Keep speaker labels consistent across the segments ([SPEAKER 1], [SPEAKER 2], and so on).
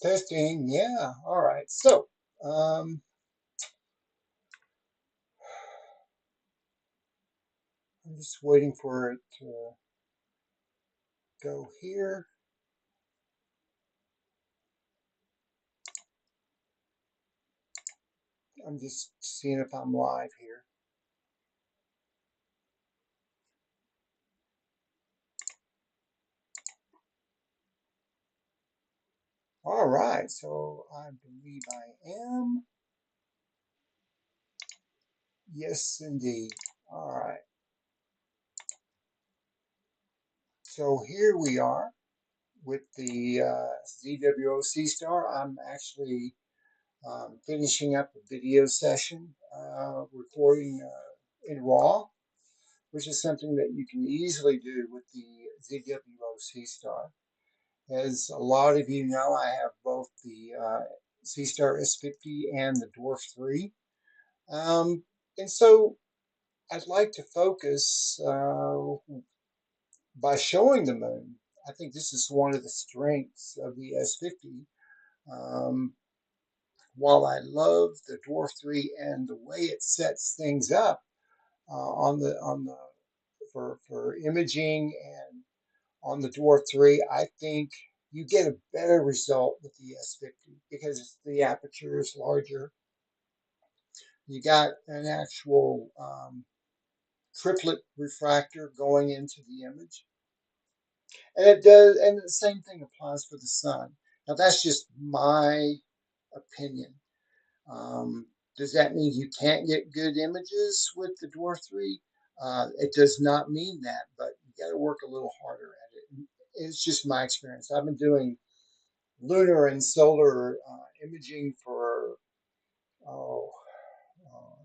[SPEAKER 1] Testing, yeah. All right. So, um, I'm just waiting for it to go here. I'm just seeing if I'm live here. All right. So I believe I am. Yes, indeed. All right. So here we are with the ZWO Seestar. I'm actually finishing up a video session, recording in RAW, which is something that you can easily do with the ZWO Seestar. As a lot of you know, I have both the Seestar S50 and the Dwarf 3. Um, and so I'd like to focus by showing the moon. I think this is one of the strengths of the S50. Um, while I love the Dwarf 3 and the way it sets things up on the for imaging and on the Dwarf 3, I think you get a better result with the S50 because the aperture is larger. You got an actual triplet refractor going into the image, and it does. And the same thing applies for the sun. Now that's just my opinion. Um, does that mean you can't get good images with the Dwarf 3? It does not mean that, but you got to work a little harder at it. It's just my experience. I've been doing lunar and solar imaging for oh, uh,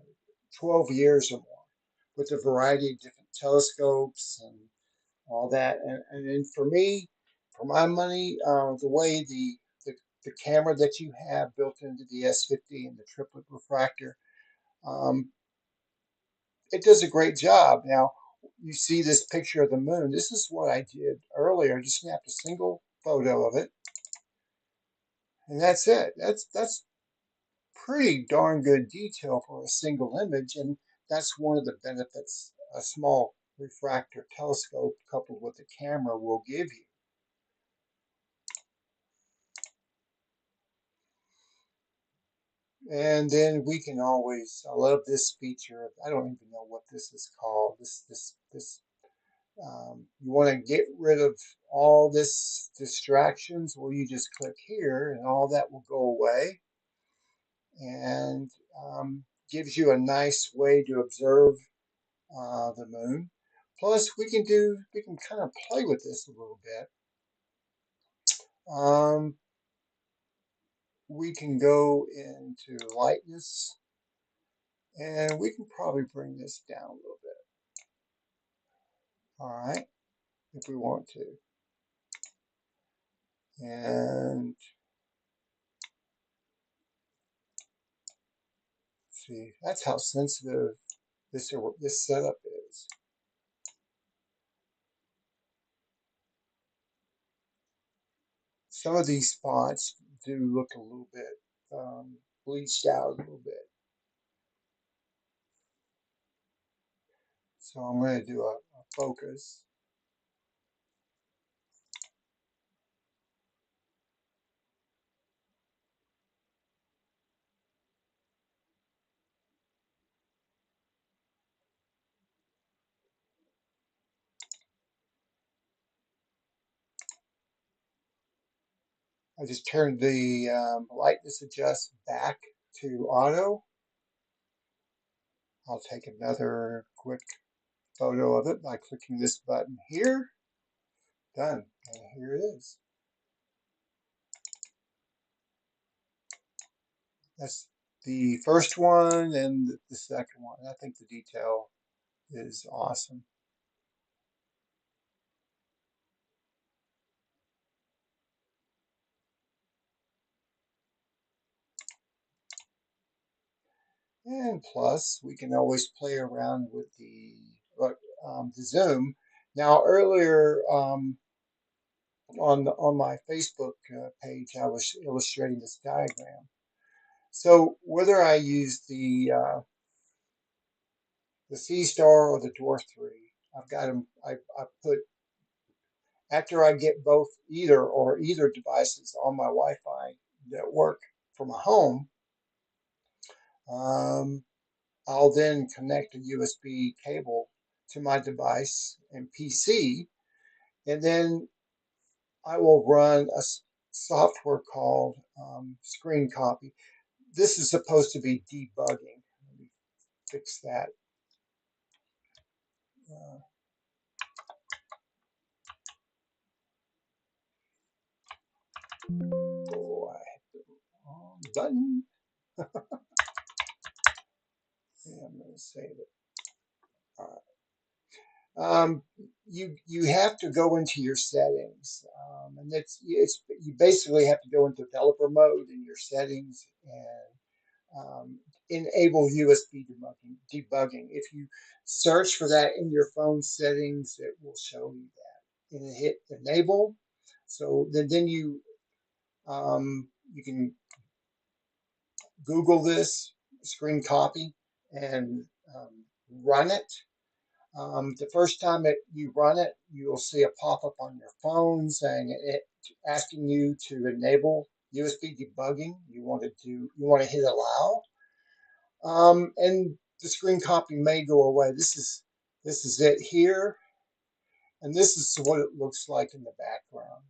[SPEAKER 1] 12 years or more with a variety of different telescopes and all that. And then for me, for my money, the way the camera that you have built into the S50 and the triplet refractor, um, it does a great job. Now, you see this picture of the moon. This is what I did earlier. Just snapped a single photo of it, and that's it. That's pretty darn good detail for a single image, and that's one of the benefits a small refractor telescope coupled with a camera will give you. And then we can always, I love this feature. I don't even know what this is called. This you want to get rid of all this distractions. Well, you just click here and all that will go away and gives you a nice way to observe the moon. Plus, we can kind of play with this a little bit. Um, we can go into lightness, and we can probably bring this down a little bit. All right, if we want to. And see, that's how sensitive this setup is. Some of these spots do look a little bit bleached out a little bit. So I'm going to do a focus. I just turned the lightness adjust back to auto. I'll take another quick photo of it by clicking this button here. Done. And here it is. That's the first one and the second one. I think the detail is awesome. And plus, we can always play around with the zoom. Now, earlier, on my Facebook page, I was illustrating this diagram. So whether I use the Seestar or the Dwarf 3, I've got them. I put after I get both either devices on my Wi-Fi that work from a home. Um, I'll then connect a USB cable to my device and PC, and then I will run a software called Screen Copy. This is supposed to be debugging. Let me fix that. Uh, oh, I hit the wrong button. Yeah, I'm going to save it. All right. You have to go into your settings, and it's you basically have to go into developer mode in your settings and enable USB debugging. If you search for that in your phone settings, it will show you that. And hit enable, so then you can Google this screen copy and run it. The first time that you run it, you'll see a pop-up on your phone saying asking you to enable USB debugging. You want to hit allow, and the screen copy may go away. This is it here, and this is what it looks like in the background.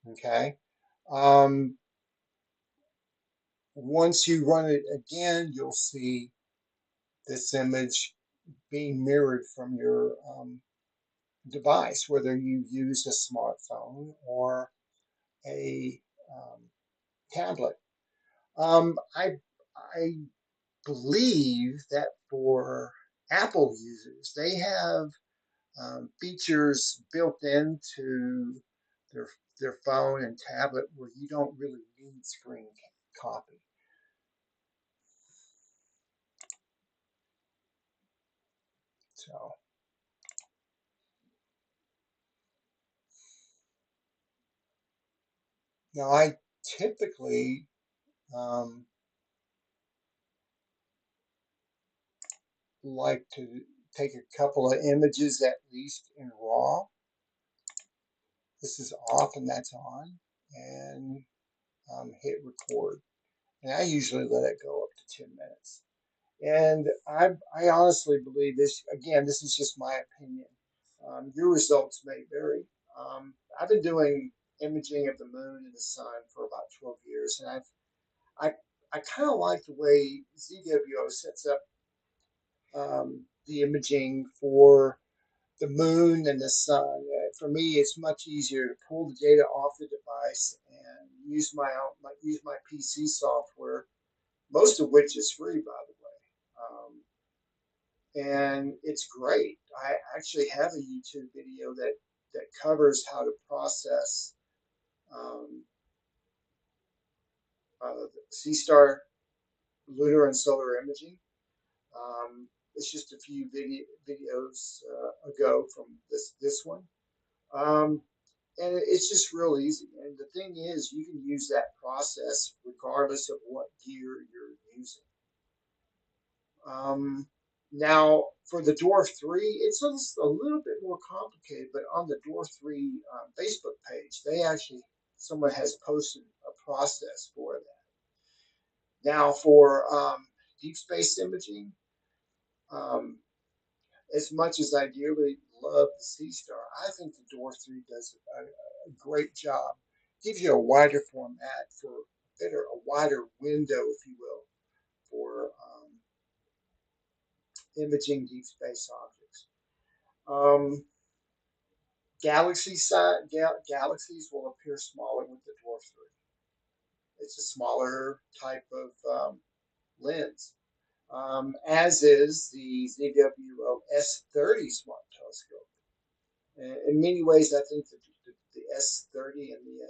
[SPEAKER 1] Okay. Um, Once you run it again, you'll see this image being mirrored from your device, whether you use a smartphone or a um, tablet. I believe that for Apple users, they have features built into their their phone and tablet where you don't really need screen copy. So now I typically um, like to take a couple of images at least in RAW. This is off and that's on, and hit record. And I usually let it go up to 10 minutes. And I honestly believe this, again, this is just my opinion. Your results may vary. I've been doing imaging of the moon and the sun for about 12 years, and I, I kind of like the way ZWO sets up the imaging for the moon and the sun. For me, it's much easier to pull the data off the device and use my PC software, most of which is free, by the way. And it's great. I actually have a YouTube video that covers how to process um, Seestar lunar and solar imaging. It's just a few videos ago from this one. Um, and it's just real easy. And the thing is, you can use that process regardless of what gear you're using. Um, Now, for the Dwarf 3, it's a little bit more complicated, but on the Dwarf 3 Facebook page, someone has posted a process for that. Now, for deep space imaging, um, as much as I dearly love the Seestar, I think the Dwarf 3 does a great job. Gives you a wider format for a wider window, if you will, for imaging deep space objects. Um, galaxies will appear smaller with the Dwarf 3. It's a smaller type of lens, as is the ZWO S30 smart telescope. In many ways, I think the S30 and the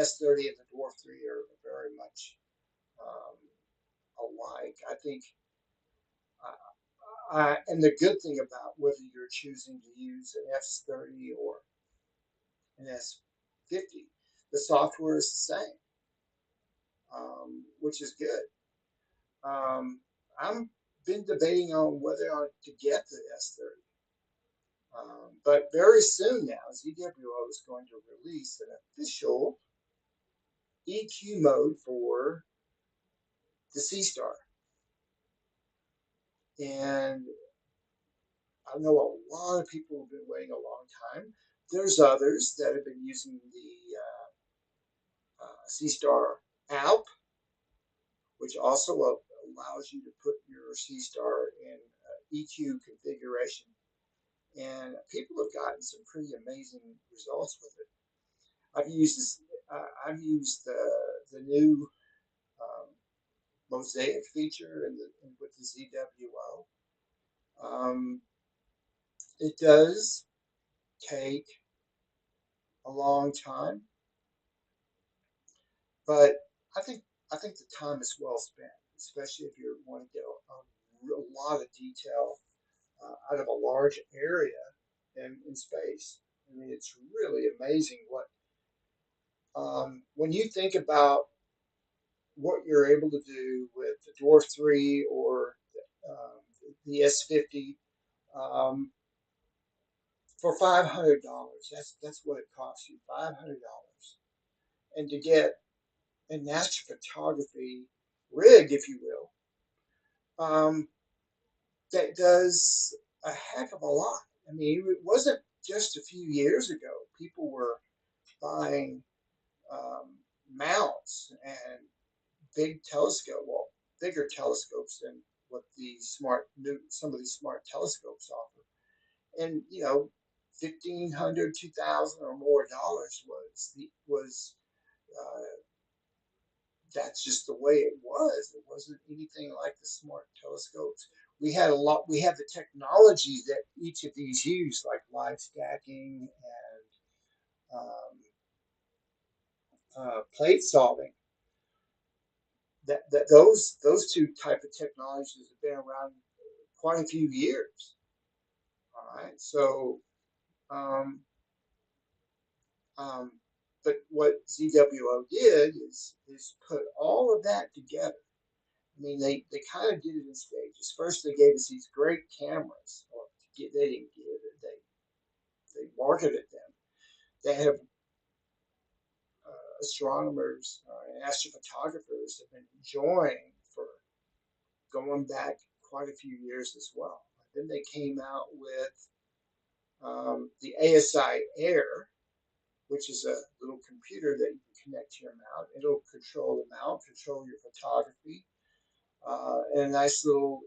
[SPEAKER 1] S30 and the Dwarf 3 are very much um, alike. I think And the good thing about whether you're choosing to use an S30 or an S50, the software is the same, which is good. Um, I'm been debating on whether or not to get the S30. But very soon now, ZWO is going to release an official EQ mode for the Seestar. And I know a lot of people have been waiting a long time. There's others that have been using the Seestar app, which also allows you to put your Seestar in EQ configuration. And people have gotten some pretty amazing results with it. I've used this. I've used the new um, mosaic feature with the ZWO. It does take a long time, but I think I think the time is well spent, especially if you want to get a lot of detail out of a large area in space. I mean, it's really amazing what when you think about what you're able to do with the Dwarf 3 or um, the S50 um, for $500. That's what it costs you, $500, and to get an astrophotography rig, if you will, that does a heck of a lot. I mean, it wasn't just a few years ago. People were buying um, mounts and big telescope, well, bigger telescopes than what the some of these smart telescopes offer. And 1,500, 2,000 or more dollars was uh, that's just the way it was. It wasn't anything like the smart telescopes. We had a lot. We had the technology that each of these used, like live stacking and plate solving. That those two type of technologies have been around quite a few years. All right, so um, um, but what ZWO did is put all of that together. I mean, they kind of did it in stages. First, they gave us these great cameras. Or they didn't give it. They marketed them. They have astronomers and astrophotographers have been enjoying for going back quite a few years as well. Then they came out with the ASI Air, which is a little computer that you can connect to your mount. It'll control the mount, control your photography, and a nice little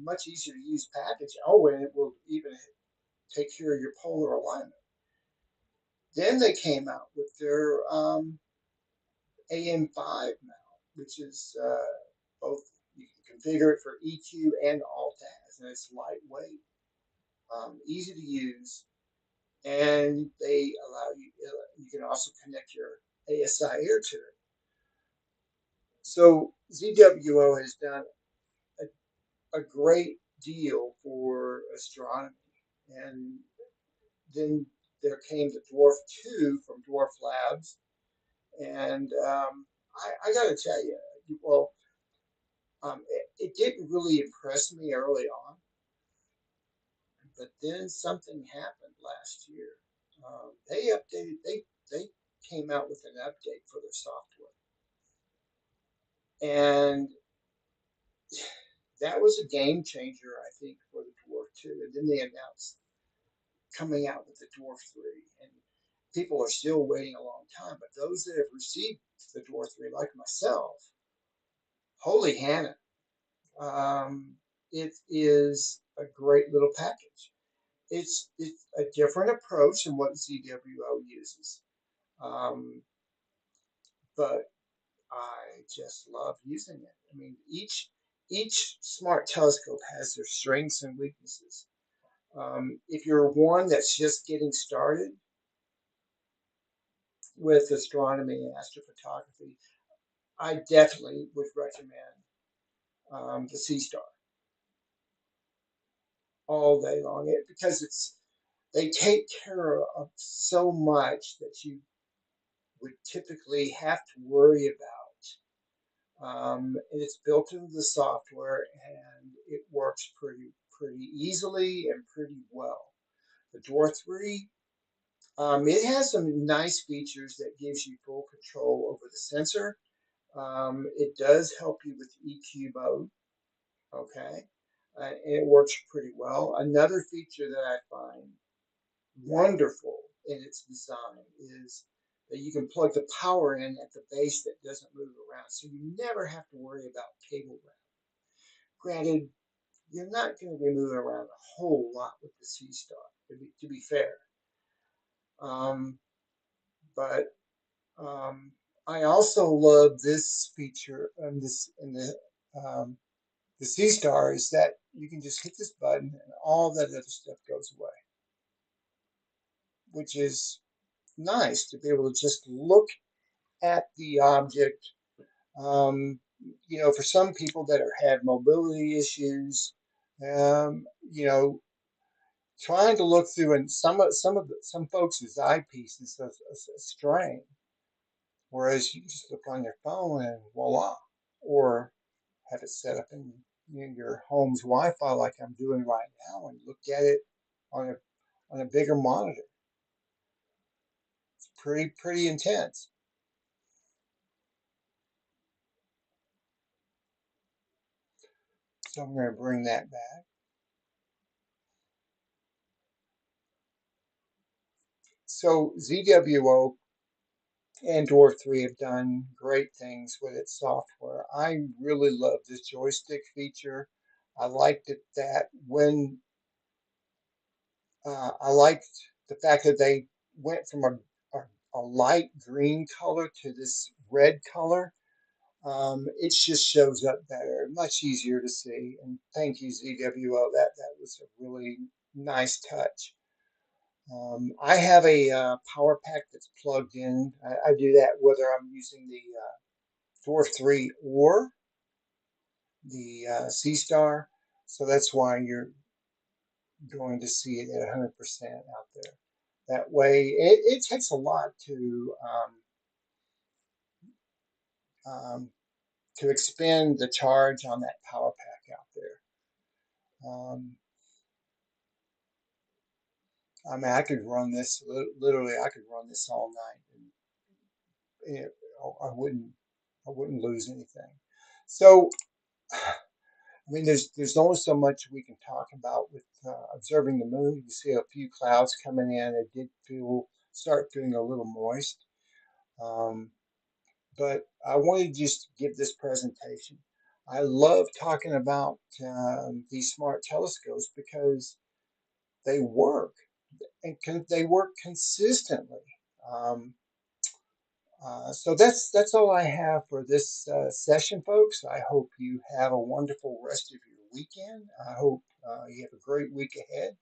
[SPEAKER 1] much easier to use package. Oh, and it will even take care of your polar alignment. Then they came out with their AM5 mount, which is both you can configure it for EQ and alt-az, and it's lightweight, easy to use, and they allow you. You can also connect your ASI air to it. So ZWO has done a great deal for astronomy, and then there came the Dwarf 2 from Dwarf Labs, and I got to tell you, well, it didn't really impress me early on, but then something happened last year. They updated, they came out with an update for their software, and that was a game changer, I think, for the Dwarf 2. And then they announced coming out with the Dwarf 3, and people are still waiting a long time. But those that have received the Dwarf 3, like myself, holy Hannah, um, it is a great little package. It's a different approach than what ZWO uses, um, but I just love using it. I mean, each smart telescope has their strengths and weaknesses. If you're one that's just getting started with astronomy and astrophotography, I definitely would recommend the Seestar. all day long. Because they take care of so much that you would typically have to worry about. It's built into the software and it works pretty easily and pretty well. The Door 3, it has some nice features that gives you full control over the sensor. It does help you with EQ mode, okay? It works pretty well. Another feature that I find wonderful in its design is that you can plug the power in at the base that doesn't move around, so you never have to worry about cable route. Granted, you're not going to be moving around a whole lot with the Seestar, to be fair. Um, but I also love this feature and this in the Seestar is that you can just hit this button and all that other stuff goes away, which is nice to be able to just look at the object. Um, for some people that have mobility issues, you know, trying to look through and some folks' eyepiece is a strain, whereas you just look on your phone and voila, or have it set up in your home's Wi-Fi like I'm doing right now and look at it on a bigger monitor. It's pretty intense. So I'm going to bring that back. So ZWO and Dwarf 3 have done great things with its software. I really love this joystick feature. I liked it that when I liked the fact that they went from a light green color to this red color. It just shows up better, much easier to see. And thank you, ZWO. That was a really nice touch. I have a power pack that's plugged in. I do that whether I'm using the Dwarf 3 or the Seestar. So that's why you're going to see it at 100% out there. That way, it takes a lot um, to expend the charge on that power pack out there. Um, I mean, I could run this literally. I could run this all night, and I wouldn't lose anything. So, I mean, there's only so much we can talk about with observing the moon. You see a few clouds coming in. It did start feeling a little moist, um, but I wanted to just give this presentation. I love talking about these smart telescopes because they work and they work consistently. Um, so that's all I have for this session, folks. I hope you have a wonderful rest of your weekend. I hope you have a great week ahead.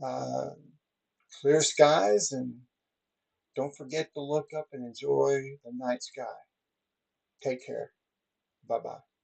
[SPEAKER 1] Uh, Clear skies, and don't forget to look up and enjoy the night sky. Take care. Bye bye.